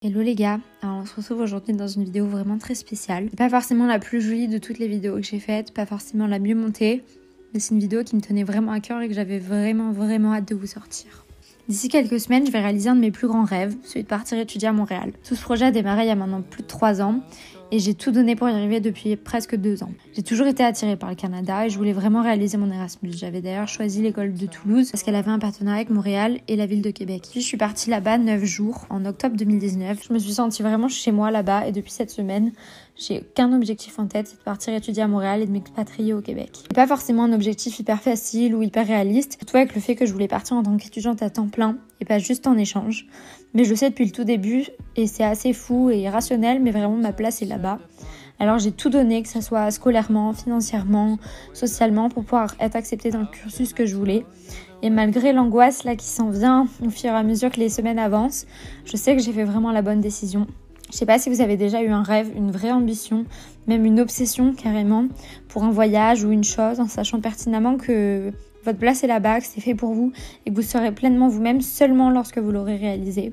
Hello les gars, alors on se retrouve aujourd'hui dans une vidéo vraiment très spéciale. Pas forcément la plus jolie de toutes les vidéos que j'ai faites, pas forcément la mieux montée, mais c'est une vidéo qui me tenait vraiment à cœur et que j'avais vraiment hâte de vous sortir. D'ici quelques semaines, je vais réaliser un de mes plus grands rêves, celui de partir étudier à Montréal. Tout ce projet a démarré il y a maintenant plus de 3 ans et j'ai tout donné pour y arriver depuis presque 2 ans. J'ai toujours été attirée par le Canada et je voulais vraiment réaliser mon Erasmus. J'avais d'ailleurs choisi l'école de Toulouse parce qu'elle avait un partenariat avec Montréal et la ville de Québec. Puis je suis partie là-bas 9 jours en octobre 2019. Je me suis sentie vraiment chez moi là-bas et depuis cette semaine, j'ai qu'un objectif en tête, c'est de partir étudier à Montréal et de m'expatrier au Québec. C'est pas forcément un objectif hyper facile ou hyper réaliste, surtout avec le fait que je voulais partir en tant qu'étudiante à temps plein et pas juste en échange. Mais je le sais depuis le tout début et c'est assez fou et irrationnel, mais vraiment ma place est là-bas. Alors j'ai tout donné, que ce soit scolairement, financièrement, socialement, pour pouvoir être acceptée dans le cursus que je voulais. Et malgré l'angoisse là qui s'en vient au fur et à mesure que les semaines avancent, je sais que j'ai fait vraiment la bonne décision. Je sais pas si vous avez déjà eu un rêve, une vraie ambition, même une obsession carrément pour un voyage ou une chose, en sachant pertinemment que votre place est là-bas, que c'est fait pour vous et que vous serez pleinement vous-même seulement lorsque vous l'aurez réalisé.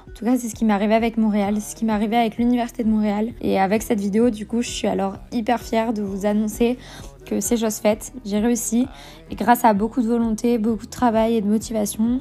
En tout cas, c'est ce qui m'est arrivé avec Montréal, c'est ce qui m'est arrivé avec l'Université de Montréal. Et avec cette vidéo, du coup, je suis alors hyper fière de vous annoncer que c'est chose faite, j'ai réussi. Et grâce à beaucoup de volonté, beaucoup de travail et de motivation,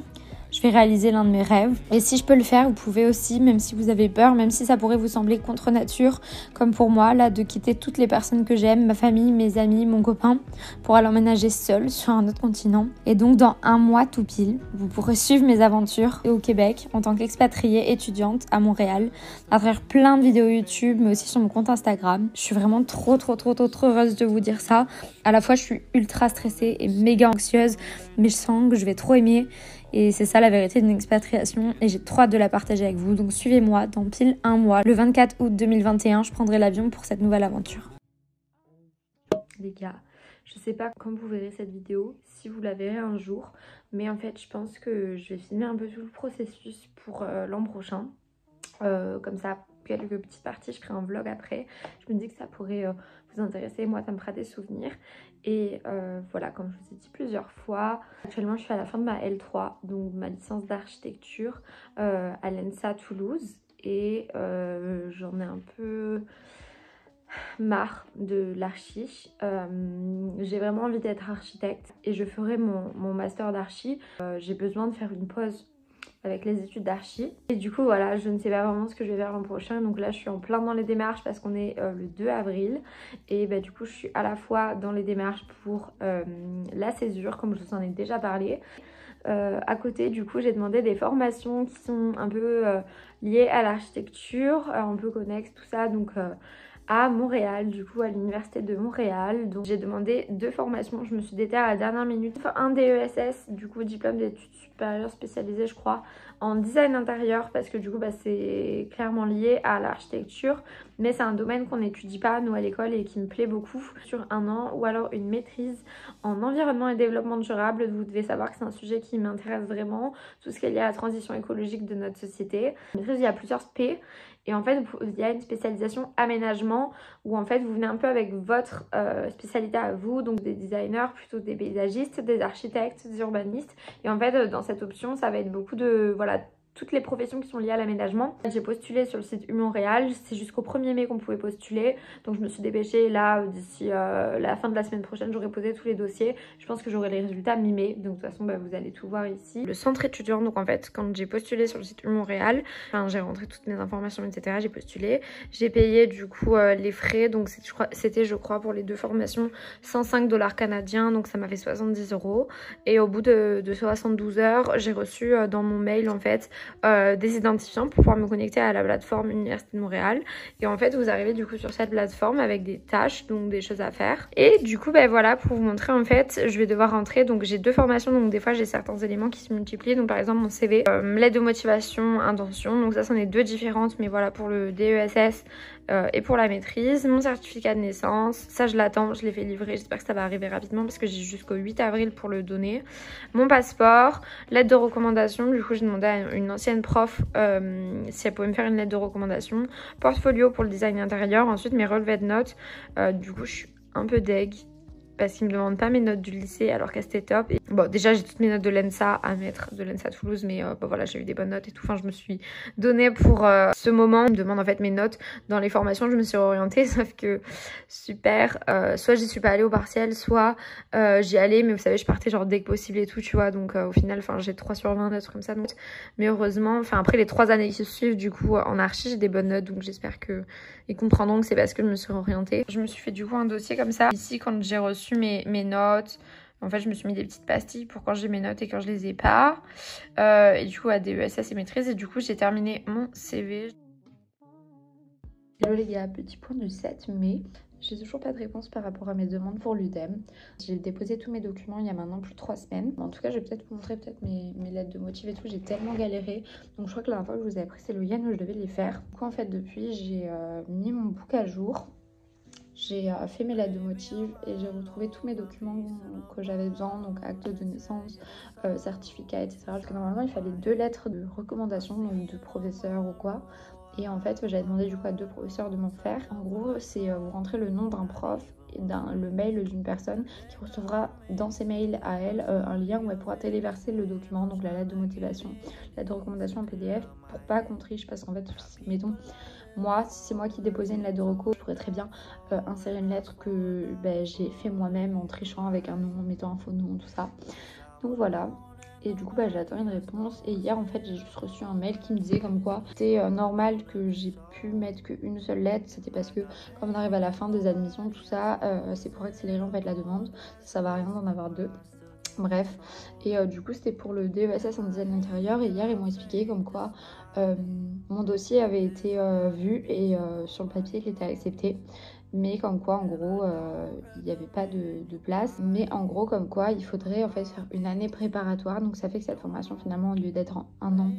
je vais réaliser l'un de mes rêves. Et si je peux le faire, vous pouvez aussi, même si vous avez peur, même si ça pourrait vous sembler contre nature, comme pour moi, là, de quitter toutes les personnes que j'aime, ma famille, mes amis, mon copain, pour aller emménager seule sur un autre continent. Et donc, dans 1 mois tout pile, vous pourrez suivre mes aventures au Québec en tant qu'expatriée étudiante à Montréal, à travers plein de vidéos YouTube, mais aussi sur mon compte Instagram. Je suis vraiment trop heureuse de vous dire ça. À la fois, je suis ultra stressée et méga anxieuse, mais je sens que je vais trop aimer. Et c'est ça la vérité d'une expatriation et j'ai trop hâte de la partager avec vous. Donc suivez-moi dans pile 1 mois. Le 24 août 2021, je prendrai l'avion pour cette nouvelle aventure. Les gars, je sais pas quand vous verrez cette vidéo, si vous la verrez un jour. Mais en fait, je pense que je vais filmer un peu tout le processus pour l'an prochain. Comme ça, quelques petites parties, je ferai un vlog après. Je me dis que ça pourrait vous intéresser. Moi, ça me fera des souvenirs. Et voilà, comme je vous ai dit plusieurs fois, actuellement je suis à la fin de ma L3, donc ma licence d'architecture à l'ENSA Toulouse. Et j'en ai un peu marre de l'archi. J'ai vraiment envie d'être architecte et je ferai mon master d'archi. J'ai besoin de faire une pause avec les études d'archi. Et du coup voilà, je ne sais pas vraiment ce que je vais faire l'an prochain. Donc là je suis en plein dans les démarches parce qu'on est le 2 avril. Et bah, du coup je suis à la fois dans les démarches pour la césure, comme je vous en ai déjà parlé. À côté du coup j'ai demandé des formations qui sont un peu liées à l'architecture, un peu connexes, tout ça. Donc à Montréal, du coup à l'université de Montréal. Donc j'ai demandé 2 formations, je me suis déterrée à la dernière minute. Un DESS, du coup diplôme d'études supérieures spécialisé je crois en design intérieur, parce que du coup bah, c'est clairement lié à l'architecture, mais c'est un domaine qu'on n'étudie pas nous à l'école et qui me plaît beaucoup, sur 1 an. Ou alors une maîtrise en environnement et développement durable. Vous devez savoir que c'est un sujet qui m'intéresse vraiment, tout ce qui est lié à la transition écologique de notre société. Maîtrise, il y a plusieurs spé. Et en fait, il y a une spécialisation aménagement où en fait vous venez un peu avec votre spécialité à vous, donc des designers, plutôt des paysagistes, des architectes, des urbanistes. Et en fait, dans cette option, ça va être beaucoup de, voilà, toutes les professions qui sont liées à l'aménagement. J'ai postulé sur le site Montréal, c'est jusqu'au 1er mai qu'on pouvait postuler, donc je me suis dépêchée. Là d'ici la fin de la semaine prochaine j'aurai posé tous les dossiers, je pense que j'aurai les résultats mi-mai, donc de toute façon bah, vous allez tout voir ici. Le centre étudiant, donc en fait quand j'ai postulé sur le site Montréal, enfin, j'ai rentré toutes mes informations etc, j'ai postulé, j'ai payé du coup les frais, donc c'était je crois pour les 2 formations 105 $ canadiens, donc ça m'a fait 70 €. Et au bout de 72 heures j'ai reçu dans mon mail en fait des identifiants pour pouvoir me connecter à la plateforme Université de Montréal. Et en fait vous arrivez du coup sur cette plateforme avec des tâches, donc des choses à faire. Et du coup ben voilà, pour vous montrer en fait je vais devoir rentrer, donc j'ai 2 formations, donc des fois j'ai certains éléments qui se multiplient, donc par exemple mon CV, lettre de motivation, intention, donc ça c'en est 2 différentes, mais voilà pour le DESS et pour la maîtrise. Mon certificat de naissance, ça je l'attends, je l'ai fait livrer, j'espère que ça va arriver rapidement parce que j'ai jusqu'au 8 avril pour le donner. Mon passeport, lettre de recommandation, du coup j'ai demandé à une ancienne prof si elle pouvait me faire une lettre de recommandation, portfolio pour le design intérieur, ensuite mes relevés de notes. Du coup je suis un peu deg parce qu'ils me demandent pas mes notes du lycée alors qu'elles étaient top. Et bon, déjà j'ai toutes mes notes de l'ENSA à mettre, de l'ENSA Toulouse, mais bah, voilà, j'ai eu des bonnes notes et tout. Enfin, je me suis donnée pour ce moment. Ils me demandent en fait mes notes dans les formations, je me suis orientée, sauf que super, soit j'y suis pas allée au partiel, soit j'y allais, mais vous savez, je partais genre dès que possible et tout, tu vois. Donc au final, enfin, j'ai 3 sur 20, des trucs comme ça. Donc, mais heureusement, enfin après les 3 années qui suivent, du coup, en archi, j'ai des bonnes notes, donc j'espère que ils comprendront que c'est parce que je me suis orientée. Je me suis fait du coup un dossier comme ça. Ici, quand j'ai reçu mes notes, en fait, je me suis mis des petites pastilles pour quand j'ai mes notes et quand je les ai pas. Et du coup, à DESS et maîtrise. Et du coup, j'ai terminé mon CV. Hello les gars, petit point du 7 mai. J'ai toujours pas de réponse par rapport à mes demandes pour l'UDEM. J'ai déposé tous mes documents il y a maintenant plus de 3 semaines. En tout cas, je vais peut-être vous montrer mes lettres de motif et tout. J'ai tellement galéré. Donc je crois que la dernière fois que je vous avais pris, c'est le week-end où je devais les faire. Du coup, en fait, depuis, j'ai mis mon book à jour. J'ai fait mes lettres de motif et j'ai retrouvé tous mes documents que j'avais besoin, donc acte de naissance, certificat, etc. Parce que normalement, il fallait 2 lettres de recommandation, donc de professeur ou quoi. Et en fait, j'avais demandé du coup à 2 professeurs de m'en faire. En gros, c'est vous rentrez le nom d'un prof et le mail d'une personne qui recevra dans ses mails à elle un lien où elle pourra téléverser le document, donc la lettre de motivation, la lettre de recommandation en PDF, pour pas qu'on triche, parce qu'en fait, mettons, moi, si c'est moi qui déposais une lettre de reco, je pourrais très bien insérer une lettre que j'ai fait moi-même en trichant avec un nom, en mettant un faux nom, tout ça. Donc voilà. Et du coup, j'attends une réponse. Et hier, en fait, j'ai juste reçu un mail qui me disait comme quoi c'était normal que j'ai pu mettre qu'une seule lettre. C'était parce que, comme on arrive à la fin des admissions, tout ça, c'est pour accélérer en fait la demande. Ça va rien d'en avoir 2. Bref, et du coup c'était pour le DESS en design intérieur et hier ils m'ont expliqué comme quoi mon dossier avait été vu et sur le papier il était accepté, mais comme quoi en gros il n'y avait pas de place, mais en gros comme quoi il faudrait en fait faire une année préparatoire, donc ça fait que cette formation finalement au lieu d'être en 1 an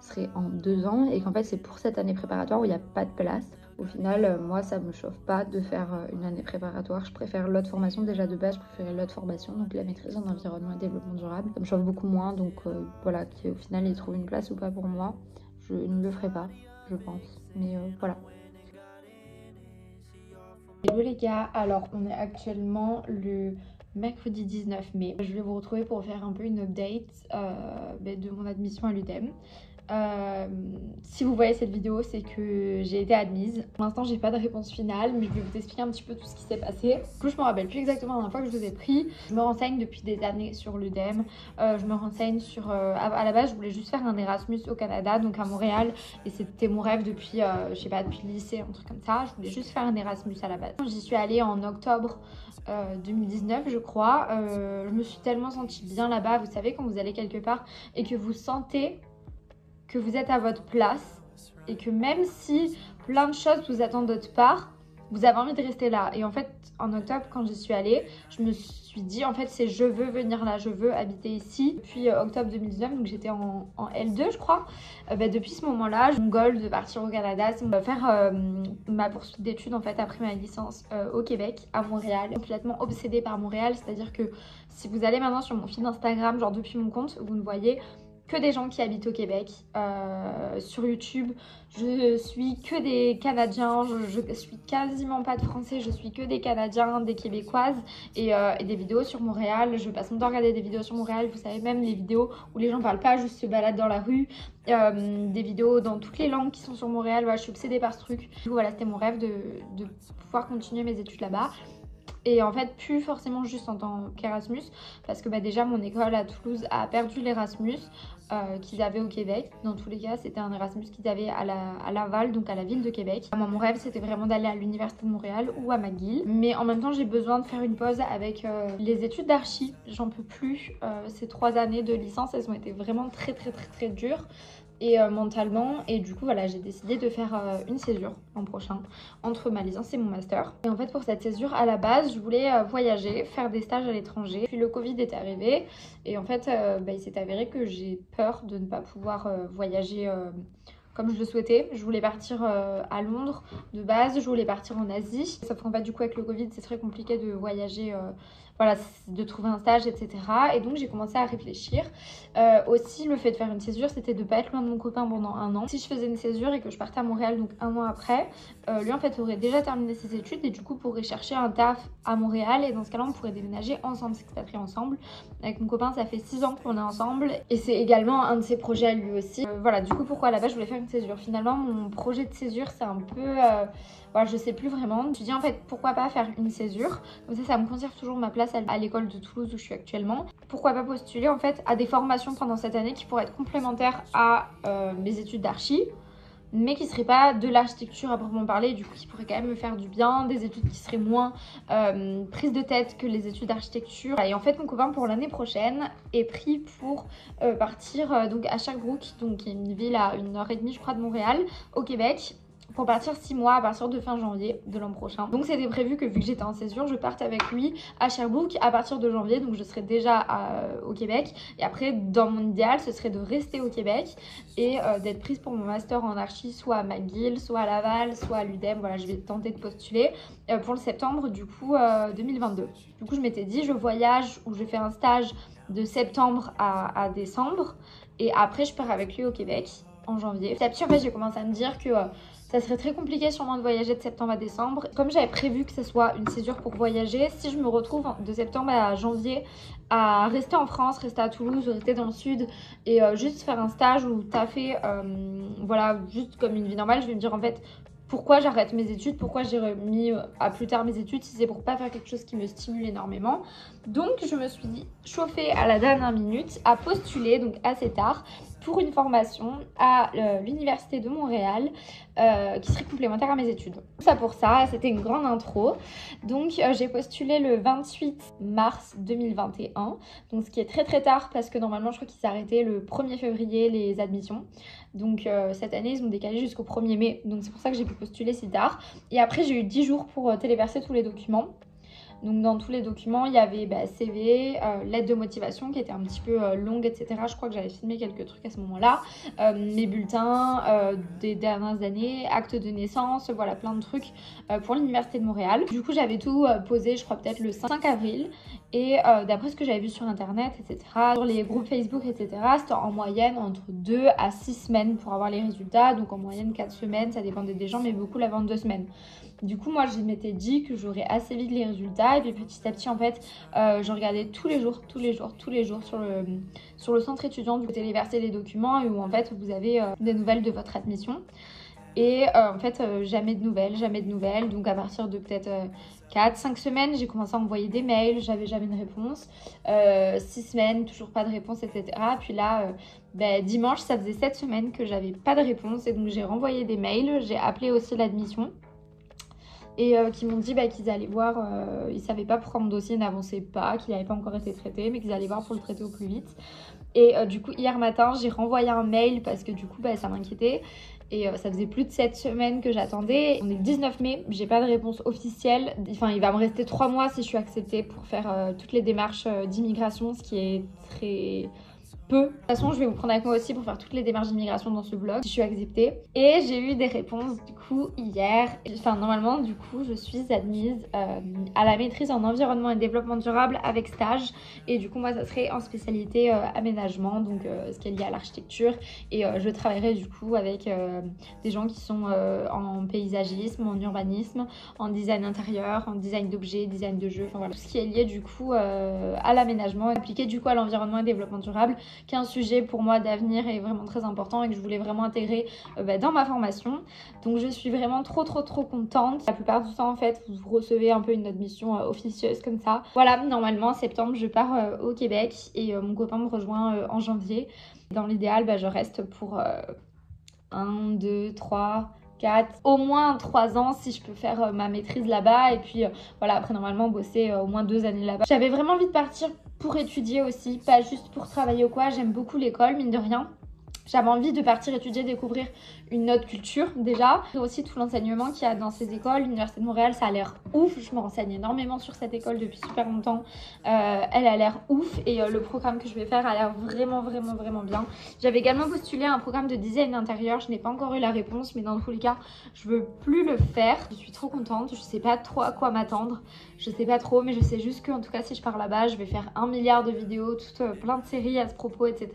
serait en 2 ans et qu'en fait c'est pour cette année préparatoire où il n'y a pas de place. Au final, moi, ça me chauffe pas de faire une année préparatoire. Je préfère l'autre formation. Déjà, de base, je préférais l'autre formation, donc la maîtrise en environnement et développement durable. Ça me chauffe beaucoup moins, donc voilà, qu'au final, il trouve une place ou pas pour moi. Je ne le ferai pas, je pense. Mais voilà. Hello les gars, alors on est actuellement le mercredi 19 mai. Je vais vous retrouver pour faire un peu une update de mon admission à l'UDEM. Si vous voyez cette vidéo, c'est que j'ai été admise. Pour l'instant, j'ai pas de réponse finale, mais je vais vous expliquer un petit peu tout ce qui s'est passé. Du coup, je me rappelle plus exactement la dernière fois que je vous ai pris. Je me renseigne depuis des années sur l'UDEM. Je me renseigne sur... à la base, je voulais juste faire un Erasmus au Canada, donc à Montréal. Et c'était mon rêve depuis, je sais pas, depuis le lycée, un truc comme ça. Je voulais juste faire un Erasmus à la base. J'y suis allée en octobre 2019, je crois. Je me suis tellement sentie bien là-bas. Vous savez, quand vous allez quelque part et que vous sentez que vous êtes à votre place et que même si plein de choses vous attendent d'autre part, vous avez envie de rester là. Et en fait, en octobre, quand j'y suis allée, je me suis dit, en fait, c'est je veux venir là, je veux habiter ici. Depuis octobre 2019, donc j'étais en L2, je crois. Depuis ce moment-là, mon goal de partir au Canada, c'est de faire ma poursuite d'études, en fait, après ma licence au Québec, à Montréal. Complètement obsédée par Montréal, c'est-à-dire que si vous allez maintenant sur mon feed Instagram, genre depuis mon compte, vous ne voyez que des gens qui habitent au Québec. Sur YouTube, je suis que des Canadiens, je suis quasiment pas de Français, je suis que des Canadiens, des Québécoises et des vidéos sur Montréal. Je passe mon temps à regarder des vidéos sur Montréal, vous savez, même les vidéos où les gens parlent pas, juste se baladent dans la rue, des vidéos dans toutes les langues qui sont sur Montréal. Voilà, je suis obsédée par ce truc. Du coup, voilà, c'était mon rêve de pouvoir continuer mes études là-bas. Et en fait, plus forcément juste en tant qu'Erasmus, parce que déjà mon école à Toulouse a perdu l'Erasmus qu'ils avaient au Québec. Dans tous les cas, c'était un Erasmus qu'ils avaient à Laval, donc à la ville de Québec. Moi, mon rêve, c'était vraiment d'aller à l'Université de Montréal ou à McGill. Mais en même temps, j'ai besoin de faire une pause avec les études d'archi. J'en peux plus. Ces 3 années de licence, elles ont été vraiment très dures. Et mentalement, et du coup voilà, j'ai décidé de faire une césure l'an prochain entre ma licence et mon master. Et en fait, pour cette césure, à la base, je voulais voyager, faire des stages à l'étranger. Puis le Covid est arrivé et en fait il s'est avéré que j'ai peur de ne pas pouvoir voyager comme je le souhaitais. Je voulais partir à Londres de base, je voulais partir en Asie. Sauf qu'en fait, du coup, avec le Covid, c'est très compliqué de voyager, voilà, de trouver un stage, etc. Et donc, j'ai commencé à réfléchir. Aussi, le fait de faire une césure, c'était de ne pas être loin de mon copain pendant 1 an. Si je faisais une césure et que je partais à Montréal, donc 1 an après, lui, en fait, aurait déjà terminé ses études et du coup, pourrait chercher un taf à Montréal. Et dans ce cas-là, on pourrait déménager ensemble, s'expatrier ensemble. Avec mon copain, ça fait 6 ans qu'on est ensemble et c'est également un de ses projets à lui aussi. Voilà, du coup, pourquoi à la base je voulais faire une césure. Finalement, mon projet de césure, c'est un peu... voilà, je sais plus vraiment. Je me suis dit en fait, pourquoi pas faire une césure. Comme ça me conserve toujours ma place à l'école de Toulouse où je suis actuellement. Pourquoi pas postuler en fait à des formations pendant cette année qui pourraient être complémentaires à mes études d'archi, mais qui ne seraient pas de l'architecture à proprement parler, du coup qui pourraient quand même me faire du bien, des études qui seraient moins prises de tête que les études d'architecture. Et en fait, mon copain pour l'année prochaine est pris pour partir donc à Sherbrooke, donc une ville à 1h30 je crois de Montréal, au Québec, pour partir 6 mois à partir de fin janvier de l'an prochain. Donc c'était prévu que vu que j'étais en césure, je parte avec lui à Sherbrooke à partir de janvier, donc je serai déjà au Québec. Et après, dans mon idéal, ce serait de rester au Québec et d'être prise pour mon master en archi, soit à McGill, soit à Laval, soit à l'UDEM. Voilà, je vais tenter de postuler pour le septembre du coup 2022. Du coup, je m'étais dit, je voyage ou je fais un stage de septembre à décembre et après, je pars avec lui au Québec en janvier. Petit à petit, en fait, j'ai commencé à me dire que ça serait très compliqué sûrement de voyager de septembre à décembre. Comme j'avais prévu que ce soit une césure pour voyager, si je me retrouve de septembre à janvier à rester en France, rester à Toulouse, rester dans le sud et juste faire un stage ou taffer, voilà, juste comme une vie normale, je vais me dire en fait pourquoi j'arrête mes études, pourquoi j'ai remis à plus tard mes études si c'est pour pas faire quelque chose qui me stimule énormément. Donc je me suis chauffée à la dernière minute à postuler, donc assez tard, pour une formation à l'université de Montréal qui serait complémentaire à mes études. Ça pour ça, c'était une grande intro. Donc j'ai postulé le 28 mars 2021, donc ce qui est très très tard parce que normalement je crois qu'ils s'arrêtaient le 1er février les admissions. Donc cette année ils ont décalé jusqu'au 1er mai, donc c'est pour ça que j'ai pu postuler si tard. Et après j'ai eu 10 jours pour téléverser tous les documents. Donc dans tous les documents, il y avait CV, lettre de motivation qui était un petit peu longue, etc. Je crois que j'avais filmé quelques trucs à ce moment-là. Mes bulletins des dernières années, acte de naissance, voilà, plein de trucs pour l'Université de Montréal. Du coup, j'avais tout posé, je crois peut-être le 5 avril. Et d'après ce que j'avais vu sur internet, etc., sur les groupes Facebook, etc., c'était en moyenne entre 2 à 6 semaines pour avoir les résultats. Donc en moyenne 4 semaines, ça dépendait des gens, mais beaucoup la 22 semaines. Du coup, moi, je m'étais dit que j'aurais assez vite les résultats. Et puis petit à petit, en fait, je regardais tous les jours sur le centre étudiant du téléverser les documents et où en fait, vous avez des nouvelles de votre admission. Et en fait, jamais de nouvelles. Donc à partir de peut-être 4-5 semaines, j'ai commencé à envoyer des mails, j'avais jamais de réponse. 6 semaines, toujours pas de réponse, etc. Puis là, dimanche, ça faisait 7 semaines que j'avais pas de réponse. Et donc j'ai renvoyé des mails, j'ai appelé aussi l'admission. Et qui m'ont dit qu'ils allaient voir, ils savaient pas pourquoi mon dossier n'avançait pas, qu'il n'avait pas encore été traité, mais qu'ils allaient voir pour le traiter au plus vite. Et du coup, hier matin, j'ai renvoyé un mail parce que du coup, ça m'inquiétait. Et ça faisait plus de 7 semaines que j'attendais. On est le 19 mai, j'ai pas de réponse officielle. Enfin, il va me rester 3 mois si je suis acceptée pour faire toutes les démarches d'immigration, ce qui est très... peu. De toute façon, je vais vous prendre avec moi aussi pour faire toutes les démarches d'immigration dans ce vlog si je suis acceptée. Et j'ai eu des réponses du coup hier. Enfin, normalement, du coup, je suis admise à la maîtrise en environnement et développement durable avec stage. Et du coup, moi, ça serait en spécialité aménagement, donc ce qui est lié à l'architecture. Et je travaillerai du coup avec des gens qui sont en paysagisme, en urbanisme, en design intérieur, en design d'objets, design de jeux. Enfin voilà, tout ce qui est lié du coup à l'aménagement, appliqué du coup à l'environnement et développement durable, qui est un sujet pour moi d'avenir et vraiment très important et que je voulais vraiment intégrer dans ma formation. Donc je suis vraiment trop contente. La plupart du temps en fait vous recevez un peu une admission officieuse comme ça. Voilà, normalement en septembre je pars au Québec et mon copain me rejoint en janvier. Dans l'idéal je reste pour 1, 2, 3... 4, au moins 3 ans si je peux faire ma maîtrise là-bas et puis voilà, après normalement bosser au moins 2 années là-bas. J'avais vraiment envie de partir pour étudier aussi, pas juste pour travailler ou quoi. J'aime beaucoup l'école, mine de rien. J'avais envie de partir étudier, découvrir une autre culture déjà. Et aussi tout l'enseignement qu'il y a dans ces écoles. L'Université de Montréal, ça a l'air ouf. Je me renseigne énormément sur cette école depuis super longtemps. Elle a l'air ouf et le programme que je vais faire a l'air vraiment bien. J'avais également postulé à un programme de design d'intérieur. Je n'ai pas encore eu la réponse, mais dans tous les cas, je veux plus le faire. Je suis trop contente. Je sais pas trop à quoi m'attendre. Je sais pas trop, mais je sais juste qu'en tout cas, si je pars là-bas, je vais faire 1 milliard de vidéos, plein de séries à ce propos, etc.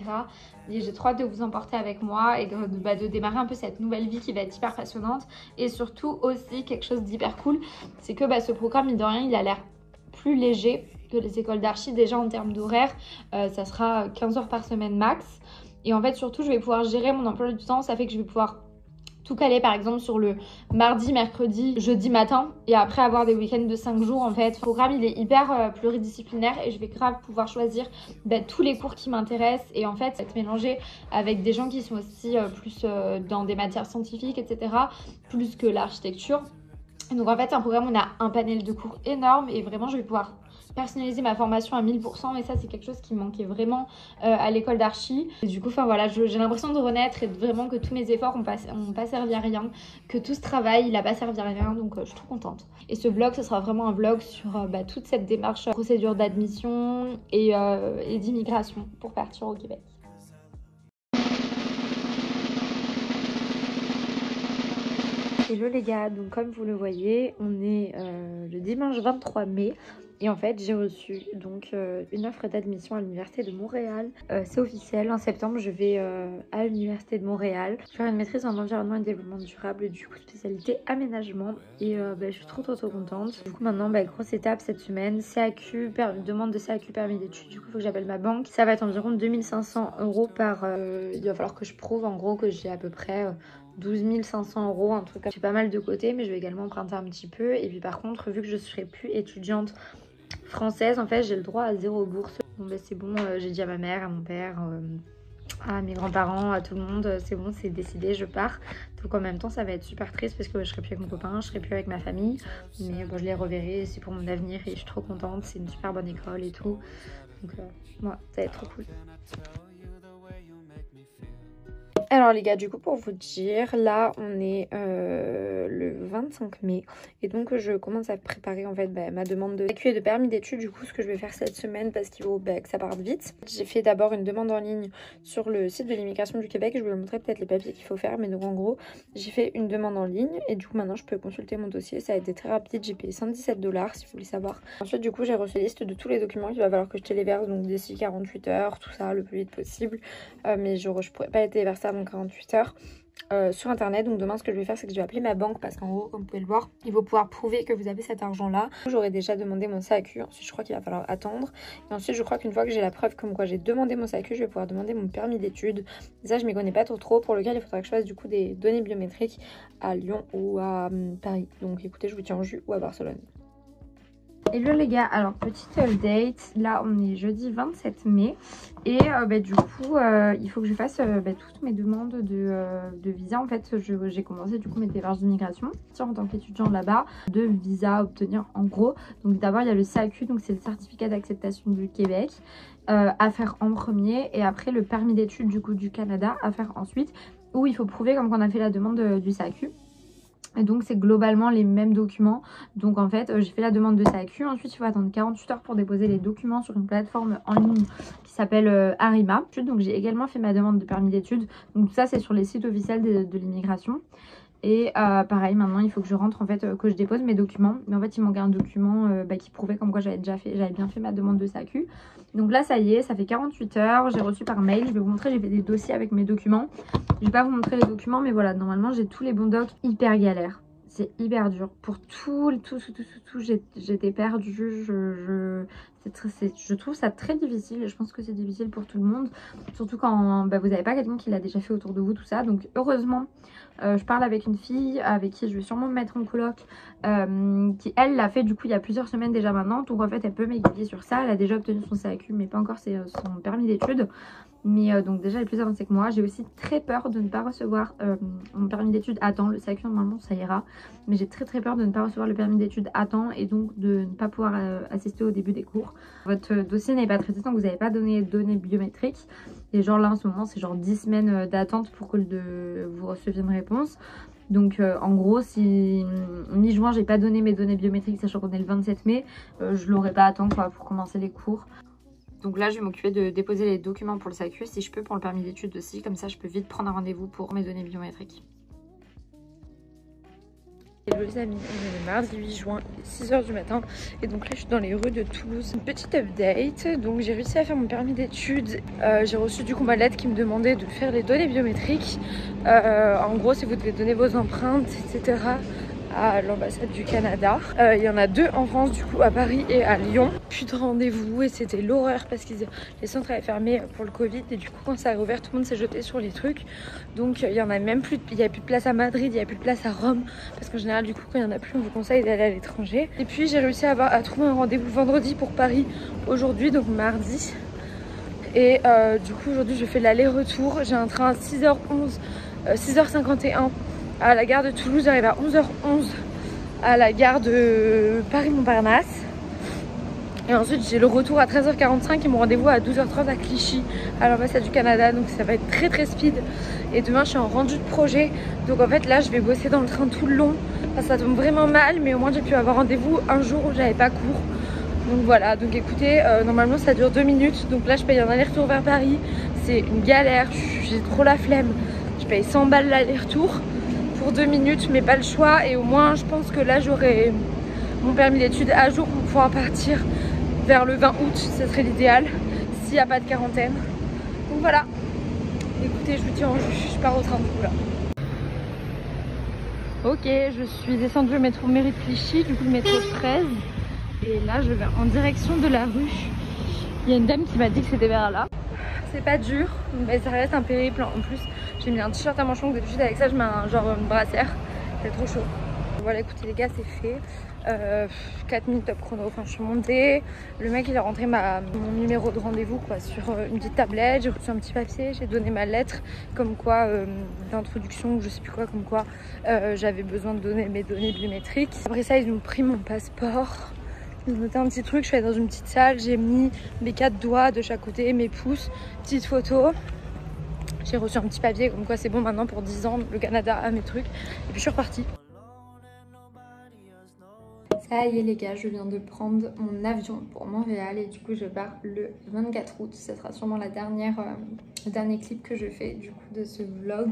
Et j'ai trop hâte de vous emporter avec moi et de démarrer un peu cette nouvelle vie qui va être hyper passionnante. Et surtout aussi quelque chose d'hyper cool, c'est que ce programme, mine de rien, il a l'air plus léger que les écoles d'archi. Déjà en termes d'horaire, ça sera 15 heures par semaine max. Et en fait surtout je vais pouvoir gérer mon emploi du temps, ça fait que je vais pouvoir tout caler par exemple sur le mardi, mercredi, jeudi matin et après avoir des week-ends de 5 jours en fait. Le programme il est hyper pluridisciplinaire et je vais grave pouvoir choisir tous les cours qui m'intéressent et en fait être mélangé avec des gens qui sont aussi plus dans des matières scientifiques etc. plus que l'architecture. Donc en fait c'est un programme où on a un panel de cours énorme et vraiment je vais pouvoir personnaliser ma formation à 1000% et ça c'est quelque chose qui me manquait vraiment à l'école d'archi. Et du coup enfin voilà, j'ai l'impression de renaître et vraiment que tous mes efforts n'ont pas servi à rien, que tout ce travail il n'a pas servi à rien, donc je suis trop contente. Et ce vlog ce sera vraiment un vlog sur toute cette démarche procédure d'admission et d'immigration pour partir au Québec. Hello les gars, donc comme vous le voyez, on est le dimanche 23 mai et en fait j'ai reçu donc une offre d'admission à l'Université de Montréal. C'est officiel, en septembre je vais à l'Université de Montréal faire une maîtrise en environnement et développement durable, du coup spécialité aménagement et je suis trop contente. Du coup maintenant grosse étape cette semaine, CAQ, demande de CAQ permis d'études, du coup il faut que j'appelle ma banque. Ça va être environ 2500 € par... il va falloir que je prouve en gros que j'ai à peu près... 12 500 €, un truc. J'ai pas mal de côté, mais je vais également emprunter un petit peu. Et puis par contre, vu que je serai plus étudiante française, en fait, j'ai le droit à 0 bourse. Bon, c'est bon, j'ai dit à ma mère, à mon père, à mes grands-parents, à tout le monde, c'est bon, c'est décidé, je pars. Donc en même temps, ça va être super triste parce que je serai plus avec mon copain, je serai plus avec ma famille. Mais je les reverrai, c'est pour mon avenir et je suis trop contente. C'est une super bonne école et tout. Donc ça va être trop cool. Alors les gars, du coup pour vous dire, là on est le 25 mai et donc je commence à préparer en fait ma demande de CAQ et de permis d'études. Du coup ce que je vais faire cette semaine parce qu'il faut que ça parte vite. J'ai fait d'abord une demande en ligne sur le site de l'immigration du Québec, je vais vous montrer peut-être les papiers qu'il faut faire, mais donc en gros j'ai fait une demande en ligne et du coup maintenant je peux consulter mon dossier. Ça a été très rapide, j'ai payé 117 $ si vous voulez savoir. Ensuite du coup j'ai reçu la liste de tous les documents qu'il va falloir que je téléverse, donc d'ici 48 heures, tout ça le plus vite possible, mais je pourrais pas les téléverser avant 48 heures sur internet. Donc demain ce que je vais faire c'est que je vais appeler ma banque parce qu'en gros comme vous pouvez le voir il faut pouvoir prouver que vous avez cet argent là. J'aurais déjà demandé mon CAQ, ensuite je crois qu'il va falloir attendre et ensuite je crois qu'une fois que j'ai la preuve comme quoi j'ai demandé mon CAQ, je vais pouvoir demander mon permis d'études. Ça je m'y connais pas trop pour lequel il faudra que je fasse du coup des données biométriques à Lyon ou à Paris. Donc écoutez, je vous tiens au jus, ou à Barcelone. Hello les gars, alors petite update, là on est jeudi 27 mai et du coup il faut que je fasse toutes mes demandes de visa. En fait j'ai commencé du coup mes démarches d'immigration en tant qu'étudiant là-bas, de visa à obtenir en gros. Donc d'abord il y a le CAQ, donc c'est le certificat d'acceptation du Québec à faire en premier et après le permis d'études du coup du Canada à faire ensuite, où il faut prouver comme qu'on a fait la demande du CAQ. Et donc c'est globalement les mêmes documents. Donc en fait j'ai fait la demande de CAQ. Ensuite il faut attendre 48 heures pour déposer les documents sur une plateforme en ligne qui s'appelle Arima. Donc j'ai également fait ma demande de permis d'études. Donc tout ça c'est sur les sites officiels de l'immigration. Et pareil maintenant il faut que je rentre en fait, que je dépose mes documents. Mais en fait il manquait un document qui prouvait comme quoi j'avais bien fait ma demande de CAQ. Donc là ça y est, ça fait 48 heures, j'ai reçu par mail. Je vais vous montrer, j'ai fait des dossiers avec mes documents. Je vais pas vous montrer les documents mais voilà, normalement j'ai tous les bons docs. Hyper galère, c'est hyper dur. Pour tout j'étais perdue. Je trouve ça très difficile et je pense que c'est difficile pour tout le monde. Surtout quand vous n'avez pas quelqu'un qui l'a déjà fait autour de vous, tout ça. Donc heureusement, je parle avec une fille avec qui je vais sûrement me mettre en coloc, qui elle l'a fait du coup il y a plusieurs semaines déjà maintenant. Donc en fait elle peut m'aiguiller sur ça. Elle a déjà obtenu son CAQ mais pas encore son permis d'études. Mais donc déjà elle est plus avancée que moi. J'ai aussi très peur de ne pas recevoir mon permis d'études à temps. Le CAQ normalement ça ira, mais j'ai très peur de ne pas recevoir le permis d'études à temps et donc de ne pas pouvoir assister au début des cours. cours. Votre dossier n'est pas traité tant que vous n'avez pas donné de données biométriques. Et genre là en ce moment c'est genre 10 semaines d'attente pour que vous receviez une réponse. Donc en gros si mi-juin j'ai pas donné mes données biométriques sachant qu'on est le 27 mai, je l'aurai pas à temps quoi, pour commencer les cours. Donc là je vais m'occuper de déposer les documents pour le SACU si je peux, pour le permis d'études aussi, comme ça je peux vite prendre un rendez-vous pour mes données biométriques. Hello les amis, on est le mardi 8 juin, il est 6h du matin et donc là je suis dans les rues de Toulouse. Une petite update, donc j'ai réussi à faire mon permis d'études, j'ai reçu du coup ma lettre qui me demandait de faire les données biométriques. En gros si vous devez donner vos empreintes etc. à l'ambassade du Canada. Il y en a 2 en France du coup, à Paris et à Lyon. Plus de rendez-vous et c'était l'horreur parce que les centres avaient fermé pour le Covid et du coup quand ça a ouvert tout le monde s'est jeté sur les trucs. Donc il y en a même plus, il n'y a plus de place à Madrid, il n'y a plus de place à Rome parce qu'en général du coup quand il n'y en a plus on vous conseille d'aller à l'étranger. Et puis j'ai réussi à trouver un rendez-vous vendredi pour Paris aujourd'hui, donc mardi. Et du coup aujourd'hui je fais l'aller-retour, j'ai un train à 6h11, 6h51 à la gare de Toulouse, j'arrive à 11h11 à la gare de Paris-Montparnasse. Et ensuite j'ai le retour à 13h45 et mon rendez-vous à 12h30 à Clichy, à l'ambassade du Canada. Donc ça va être très très speed. Et demain je suis en rendu de projet. Donc en fait là je vais bosser dans le train tout le long. Enfin, ça tombe vraiment mal, mais au moins j'ai pu avoir rendez-vous un jour où j'avais pas cours. Donc voilà, donc écoutez, normalement ça dure 2 minutes. Donc là je paye un aller-retour vers Paris. C'est une galère, j'ai trop la flemme. Je paye 100 balles l'aller-retour pour 2 minutes, mais pas le choix. Et au moins je pense que là j'aurai mon permis d'études à jour pour pouvoir partir vers le 20 août, ce serait l'idéal s'il n'y a pas de quarantaine. Donc voilà, écoutez, je vous dis je pars au train du coup là. Ok, je suis descendue au métro Mairie de Clichy, du coup le métro 13. Et là je vais en direction de la rue. Il y a une dame qui m'a dit que c'était vers là. C'est pas dur, mais ça reste un périple. En plus j'ai mis un t-shirt à manches longues, d'habitude avec ça je mets une brassière. C'est trop chaud. Voilà, écoutez les gars, c'est fait. 4 minutes top chrono, enfin je suis montée. Le mec il a rentré mon numéro de rendez-vous quoi sur une petite tablette. J'ai reçu un petit papier, j'ai donné ma lettre comme quoi d'introduction ou je sais plus quoi, comme quoi j'avais besoin de donner mes données biométriques. Après ça ils ont pris mon passeport, ils ont noté un petit truc. Je suis allée dans une petite salle, j'ai mis mes 4 doigts de chaque côté, mes pouces, petite photo. J'ai reçu un petit papier comme quoi c'est bon maintenant pour 10 ans le Canada a mes trucs. Et puis je suis repartie. Ça y est les gars, je viens de prendre mon avion pour Montréal et du coup je pars le 24 août. Ce sera sûrement le dernier clip que je fais du coup de ce vlog.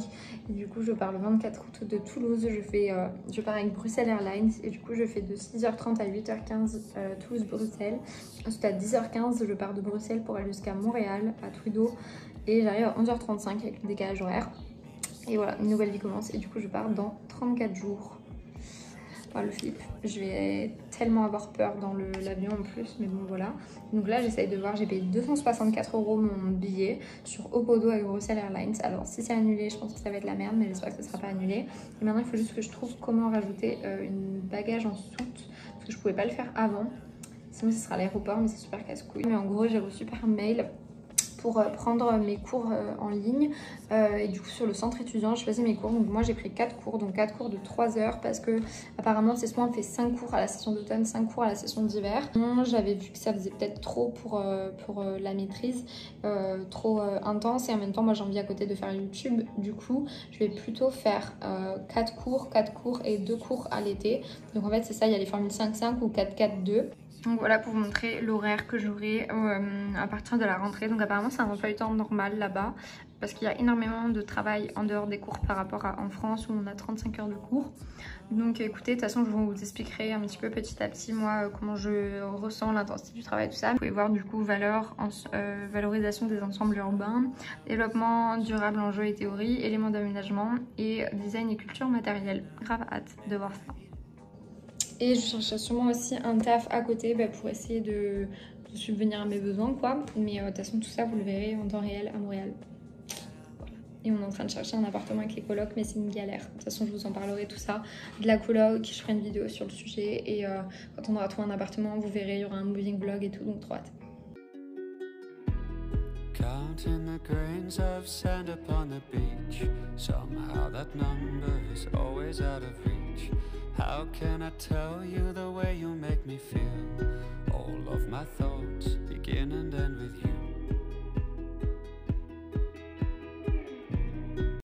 Et du coup je pars le 24 août de Toulouse. Je pars avec Bruxelles Airlines et du coup je fais de 6h30 à 8h15 Toulouse-Bruxelles. Ensuite à 10h15 je pars de Bruxelles pour aller jusqu'à Montréal, à Trudeau. Et j'arrive à 11h35 avec le décalage horaire. Et voilà, une nouvelle vie commence et du coup je pars dans 34 jours. Le flip, je vais tellement avoir peur dans l'avion en plus, mais bon voilà. Donc là j'essaye de voir, j'ai payé 264 € mon billet sur Opodo avec Bruxelles Airlines. Alors si c'est annulé je pense que ça va être la merde, mais j'espère que ça sera pas annulé. Et maintenant il faut juste que je trouve comment rajouter une bagage en soute, parce que je pouvais pas le faire avant, sinon ce sera à l'aéroport, mais c'est super casse-couille. Mais en gros j'ai reçu par mail pour prendre mes cours en ligne et du coup sur le centre étudiant je faisais mes cours. Donc moi j'ai pris 4 cours, donc 4 cours de 3 heures parce que apparemment c'est soit on fait 5 cours à la session d'automne, 5 cours à la session d'hiver. J'avais vu que ça faisait peut-être trop pour la maîtrise, trop intense, et en même temps moi j'ai envie à côté de faire YouTube. Du coup je vais plutôt faire 4 cours et 2 cours à l'été. Donc en fait c'est ça, il y a les formules 5-5 ou 4-4-2. Donc voilà pour vous montrer l'horaire que j'aurai à partir de la rentrée. Donc apparemment c'est un emploi du temps normal là-bas parce qu'il y a énormément de travail en dehors des cours par rapport à en France où on a 35 heures de cours. Donc écoutez, de toute façon je vous expliquerai un petit peu petit à petit moi comment je ressens l'intensité du travail, tout ça. Vous pouvez voir du coup valorisation des ensembles urbains, développement durable, enjeux et théorie, éléments d'aménagement et design et culture matérielle. Grave hâte de voir ça. Et je cherche sûrement aussi un taf à côté pour essayer de subvenir à mes besoins quoi. Mais de toute façon tout ça vous le verrez en temps réel à Montréal. Et on est en train de chercher un appartement avec les colocs, mais c'est une galère. De toute façon je vous en parlerai tout ça. De la coloc, je ferai une vidéo sur le sujet. Et quand on aura trouvé un appartement vous verrez, il y aura un moving vlog et tout, donc trop hâte. Counting the grains of sand upon the beach. Somehow that number is always out of reach. How can I tell you the way you make me feel? All of my My thoughts begin and end with you.